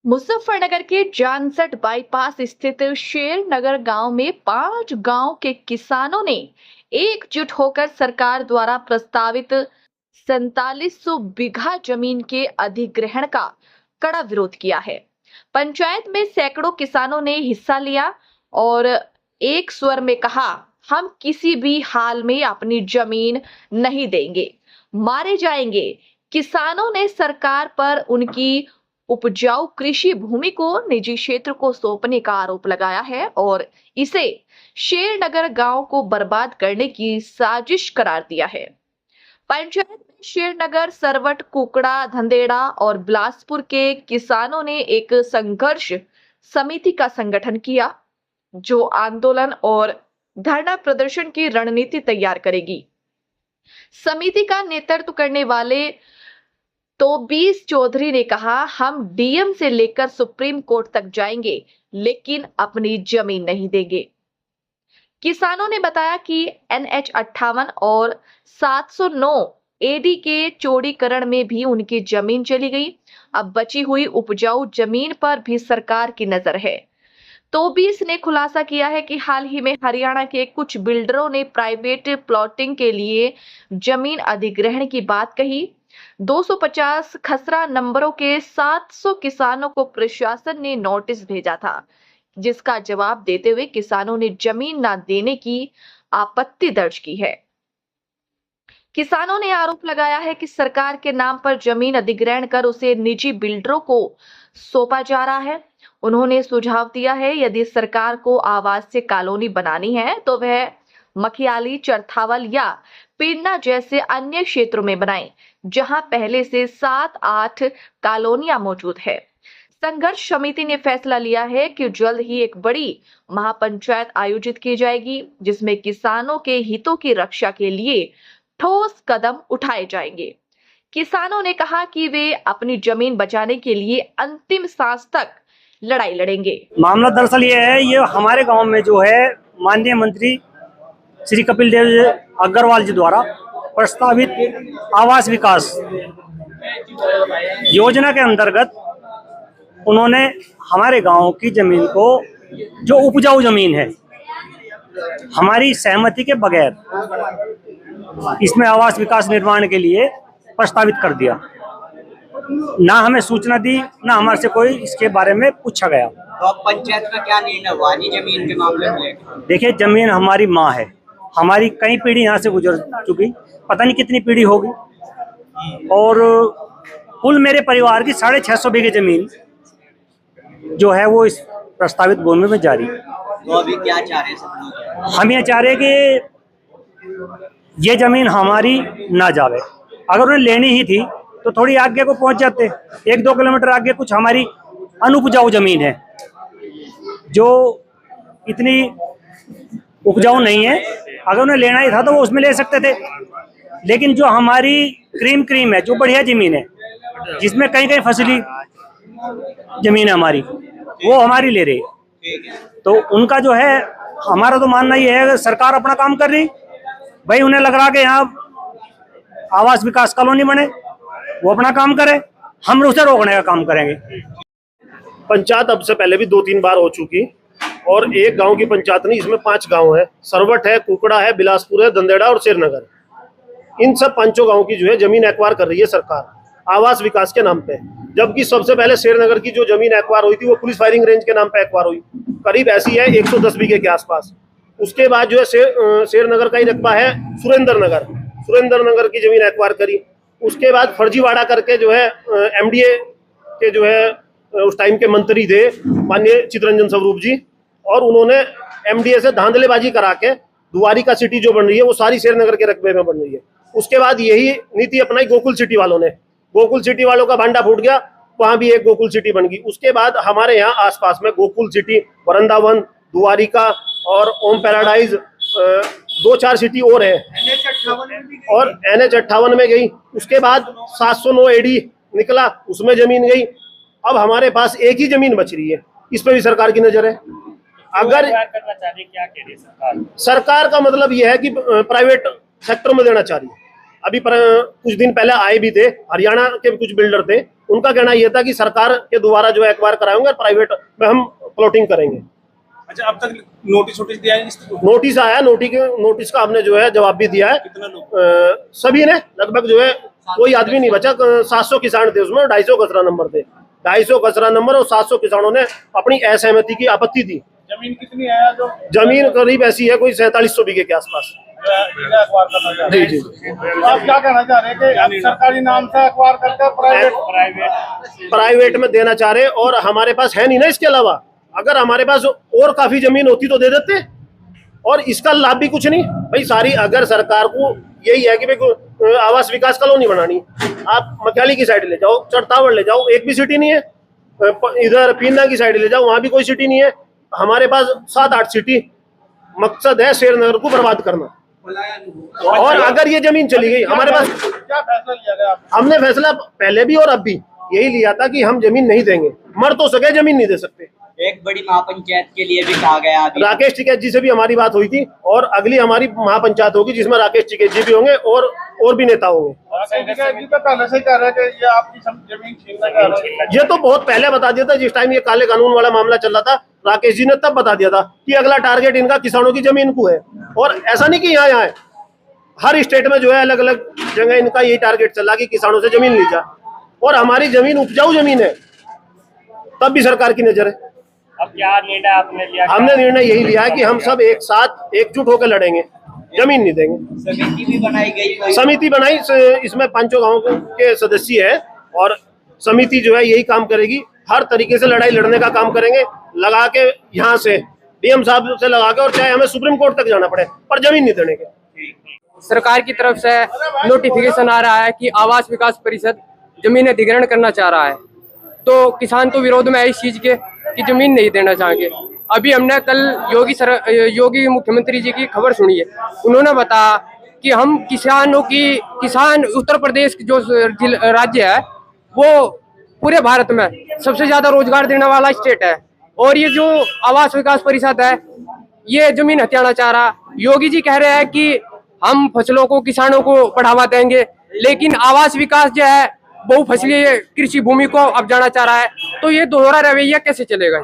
मुजफ्फरनगर के जानसठ बाईपास स्थित शेर नगर गांव में 5 गांव के किसानों ने एकजुट होकर सरकार द्वारा प्रस्तावित 4700 बीघा जमीन के अधिग्रहण का कड़ा विरोध किया है। पंचायत में सैकड़ों किसानों ने हिस्सा लिया और एक स्वर में कहा, हम किसी भी हाल में अपनी जमीन नहीं देंगे, मारे जाएंगे। किसानों ने सरकार पर उनकी उपजाऊ कृषि भूमि को निजी क्षेत्र को सौंपने का आरोप लगाया है और इसे शेरनगर गांव को बर्बाद करने की साजिश करार दिया है। पंचायत में शेरनगर, सरवट, कुकड़ा, धंदेड़ा और बिलासपुर के किसानों ने एक संघर्ष समिति का संगठन किया, जो आंदोलन और धरना प्रदर्शन की रणनीति तैयार करेगी। समिति का नेतृत्व करने वाले तो 20 चौधरी ने कहा, हम डीएम से लेकर सुप्रीम कोर्ट तक जाएंगे, लेकिन अपनी जमीन नहीं देंगे। किसानों ने बताया कि NH 58 और 709 एडी के चौड़ीकरण में भी उनकी जमीन चली गई। अब बची हुई उपजाऊ जमीन पर भी सरकार की नजर है। तो 20 ने खुलासा किया है कि हाल ही में हरियाणा के कुछ बिल्डरों ने प्राइवेट प्लॉटिंग के लिए जमीन अधिग्रहण की बात कही। 250 खसरा नंबरों के 700 किसानों को प्रशासन ने नोटिस भेजा था, जिसका जवाब देते हुए किसानों ने जमीन न देने की आपत्ति दर्ज की है। किसानों ने आरोप लगाया है कि सरकार के नाम पर जमीन अधिग्रहण कर उसे निजी बिल्डरों को सौंपा जा रहा है। उन्होंने सुझाव दिया है, यदि सरकार को आवासीय कॉलोनी बनानी है तो वह मखियाली, चरथावल या पीरना जैसे अन्य क्षेत्रों में बनाए, जहां पहले से 7-8 कॉलोनियां मौजूद है। संघर्ष समिति ने फैसला लिया है कि जल्द ही एक बड़ी महापंचायत आयोजित की जाएगी, जिसमें किसानों के हितों की रक्षा के लिए ठोस कदम उठाए जाएंगे। किसानों ने कहा कि वे अपनी जमीन बचाने के लिए अंतिम सांस तक लड़ाई लड़ेंगे। मामला दरअसल ये है, ये हमारे गांव में जो है माननीय मंत्री श्री कपिल देव अग्रवाल जी द्वारा प्रस्तावित आवास विकास योजना के अंतर्गत उन्होंने हमारे गांव की जमीन को, जो उपजाऊ जमीन है, हमारी सहमति के बगैर इसमें आवास विकास निर्माण के लिए प्रस्तावित कर दिया। ना हमें सूचना दी, ना हमारे से कोई इसके बारे में पूछा गया। तो अब पंचायत का क्या निर्णय हुआ जी जमीन के मामले में? देखिए, जमीन हमारी माँ है, हमारी कई पीढ़ी यहाँ से गुजर चुकी, पता नहीं कितनी पीढ़ी होगी, और कुल मेरे परिवार की 650 बीघे जमीन जो है वो इस प्रस्तावित भूमि में जारी। तो अभी क्या चाह रहे हैं सब लोग? हम ये चाह रहे हैं कि ये जमीन हमारी ना जावे। अगर उन्हें लेनी ही थी तो थोड़ी आगे को पहुंच जाते, 1-2 किलोमीटर आगे कुछ हमारी अनुपजाऊ जमीन है जो इतनी उपजाऊ नहीं है। अगर उन्हें लेना ही था तो वो उसमें ले सकते थे, लेकिन जो हमारी क्रीम है, जो बढ़िया जमीन है, जिसमें कहीं कहीं फसली जमीन है हमारी, वो हमारी ले रही। तो उनका जो है, हमारा तो मानना ये है, सरकार अपना काम कर रही, भाई उन्हें लग रहा कि यहाँ आवास विकास कॉलोनी बने, वो अपना काम करे, हम उसे रोकने का काम करेंगे। पंचायत अब से पहले भी 2-3 बार हो चुकी, और एक गांव की पंचायत नहीं, इसमें 5 गांव है। सरवट है, कुकड़ा है, बिलासपुर है, धंदेड़ा और शेरनगर। इन सब 5 गांव की जो है जमीन एक्वायर कर रही है सरकार आवास विकास के नाम पे, जबकि सबसे पहले शेरनगर की जो जमीन एक्वायर हुई थी वो पुलिस फायरिंग रेंज के नाम पे एक्वायर हुई, करीब ऐसी है 110 बीघे के आसपास। उसके बाद जो है शेरनगर का ही रकबा है सुरेंद्र नगर की जमीन एक्वायर करी। उसके बाद फर्जीवाड़ा करके जो है MDA के जो है उस टाइम के मंत्री थे माननीय चितरंजन स्वरूप जी, और उन्होंने MDA से धांधलेबाजी करा के द्वारिका सिटी जो बन रही है वो सारी शेरनगर के रकबे में बन रही है। उसके बाद यही नीति अपनाई गोकुल सिटी वालों ने, गोकुल सिटी वालों का भांडा फूट गया, वहां भी एक गोकुल सिटी बन गई। उसके बाद हमारे यहाँ आसपास में गोकुल सिटी, वृंदावन, द्वारिका और ओम पैराडाइज, 2-4 सिटी और है, और NH 58 में गई। उसके बाद 709 AD निकला, उसमें जमीन गई। अब हमारे पास एक ही जमीन बच रही है, इस पे भी सरकार की नजर है। अगर करना चाह रही, क्या कह रही सरकार का मतलब यह है कि प्राइवेट सेक्टर में देना चाह रही है। अभी कुछ दिन पहले आए भी थे, हरियाणा के कुछ बिल्डर थे, उनका कहना यह था कि सरकार के द्वारा जो है एक्वायर कराएंगे और प्राइवेट में हम प्लॉटिंग करेंगे। अच्छा, अब तक नोटिस दिया है इसको? नोटिस आया, नोटिस का हमने जो है जवाब भी दिया है। कितना लोग? सभी ने लगभग जो है, कोई आदमी नहीं बचा। 700 किसान थे उसमें, 250 कचरा नंबर थे, 250 कचरा नंबर और 700 किसानों ने अपनी असहमति की आपत्ति दी। जमीन कितनी है? जो जमीन करीब ऐसी है कोई 4700 बीघे के आसपास। अखबार करना चाह रहे जी हैं। जी। तो आप क्या कहना चाह रहे हैं कि आप सरकारी नाम से अखबार करके प्राइवेट में देना चाह रहे, और हमारे पास है नहीं ना इसके अलावा। अगर हमारे पास और काफी जमीन होती तो दे देते, और इसका लाभ भी कुछ नहीं भाई। सारी अगर सरकार को यही है कि भाई आवास विकास कॉलोनी बनानी, आप मक्याली की साइड ले जाओ, चरतावड़ ले जाओ, एक भी सिटी नहीं है। इधर पीना की साइड ले जाओ, वहां भी कोई सिटी नहीं है। हमारे पास 7-8 सिटी। मकसद है शेरनगर को बर्बाद करना। और अगर ये जमीन चली गई हमारे पास, क्या फैसला लिया गया? हमने फैसला पहले भी और अब भी यही लिया था कि हम जमीन नहीं देंगे, मर तो सके जमीन नहीं दे सकते। एक बड़ी महापंचायत के लिए भी कहा गया अभी। राकेश टिकैत जी से भी हमारी बात हुई थी, और अगली हमारी महापंचायत होगी जिसमें राकेश टिकैत जी भी होंगे और भी नेता होंगे। जी तो पहले से ही कह रहे हैं कि ये आपकी जमीन छीनने का है। ये तो बहुत पहले बता दिया था, जिस टाइम ये काले कानून वाला मामला चल रहा था, राकेश जी ने तब बता दिया था कि अगला टारगेट इनका किसानों की जमीन को है। और ऐसा नहीं कि यहाँ है, हर स्टेट में जो है अलग अलग जगह इनका यही टारगेट चल रहा कि किसानों से जमीन ली जाए। और हमारी जमीन उपजाऊ जमीन है, तब भी सरकार की नजर है। अब क्या निर्णय आपने लिया? हमने निर्णय यही लिया है कि हम सब एक साथ एकजुट होकर लड़ेंगे, जमीन नहीं देंगे। समिति भी बनाई गई, समिति बनाई, इसमें 5 गांव के सदस्य है, और समिति जो है यही काम करेगी। हर तरीके से लड़ाई लड़ने का काम करेंगे, लगा के यहाँ से डीएम साहब से लगा के, और चाहे हमें सुप्रीम कोर्ट तक जाना पड़े, पर जमीन नहीं देने के। सरकार की तरफ से नोटिफिकेशन आ रहा है कि आवास विकास परिषद जमीन अधिग्रहण करना चाह रहा है, तो किसान तो विरोध में है इस चीज के कि जमीन नहीं देना चाहेंगे। अभी हमने कल योगी मुख्यमंत्री जी की खबर सुनी है, उन्होंने बताया कि हम किसान उत्तर प्रदेश जो राज्य है वो पूरे भारत में सबसे ज्यादा रोजगार देने वाला स्टेट है, और ये जो आवास विकास परिषद है ये जमीन हथियाना चाह रहा। योगी जी कह रहे हैं कि हम फसलों को, किसानों को बढ़ावा देंगे, लेकिन आवास विकास जो है बहुफसलीय कृषि भूमि को अब जाना चाह रहा है, तो ये दोहरा रवैया कैसे चलेगा?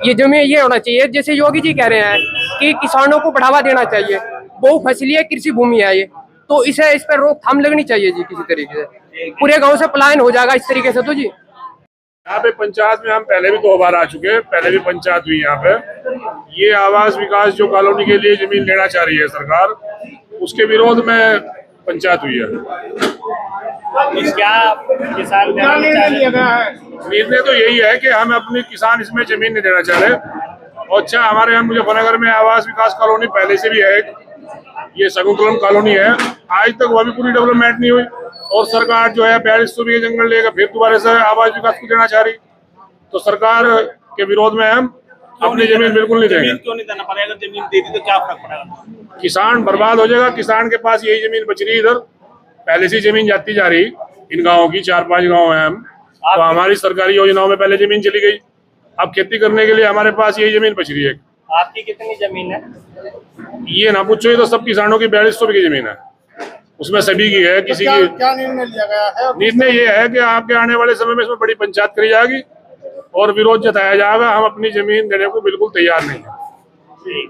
ये जमीन ये होना चाहिए जैसे योगी जी कह रहे हैं कि किसानों को बढ़ावा देना चाहिए, बहुफसलीय कृषि भूमि है ये, तो इस पर रोकथाम लगनी चाहिए जी किसी तरीके से। पूरे गांव से पलायन हो जाएगा इस तरीके से। तो जी यहाँ पे पंचायत में हम पहले भी 2 बार आ चुके हैं, पहले भी पंचायत हुई यहाँ पे। ये आवास विकास जो कॉलोनी के लिए जमीन लेना चाह रही है सरकार, उसके विरोध में पंचायत हुई है। क्या किसान निर्णय तो यही है कि हम अपने किसान इसमें जमीन नहीं देना चाह रहे। और अच्छा, हमारे यहाँ मुजफ्फरनगर में आवास विकास कॉलोनी पहले से भी है, ये सगुकुलम कॉलोनी है, आज तक वह भी पूरी डेवलपमेंट नहीं हुई, और सरकार जो है 4200 बीघे जंगल लेकर फिर दोबारा से आवास विकास को देना चाह रही। तो सरकार के विरोध में हम अपनी जमीन बिल्कुल नहीं देंगे। क्यों नहीं देना पड़ेगा? अगर जमीन दे दी तो क्या फर्क पड़ेगा? किसान बर्बाद हो जाएगा। किसान के पास यही जमीन बच रही, इधर पहले से जमीन जाती जा रही, इन गाँव की 4-5 गाँव है हम, तो हमारी सरकारी योजनाओं में पहले जमीन चली गई, अब खेती करने के लिए हमारे पास यही जमीन बच रही है। आपकी कितनी जमीन है? ये ना पूछो, ये तो सब किसानों की 4200 बीघे जमीन है, उसमें सभी की है। किसी की क्या निर्णय लिया गया है? निर्णय ये है कि आपके आने वाले समय में इसमें बड़ी पंचायत करी जाएगी और विरोध जताया जाएगा। हम अपनी जमीन देने को बिल्कुल तैयार नहीं है।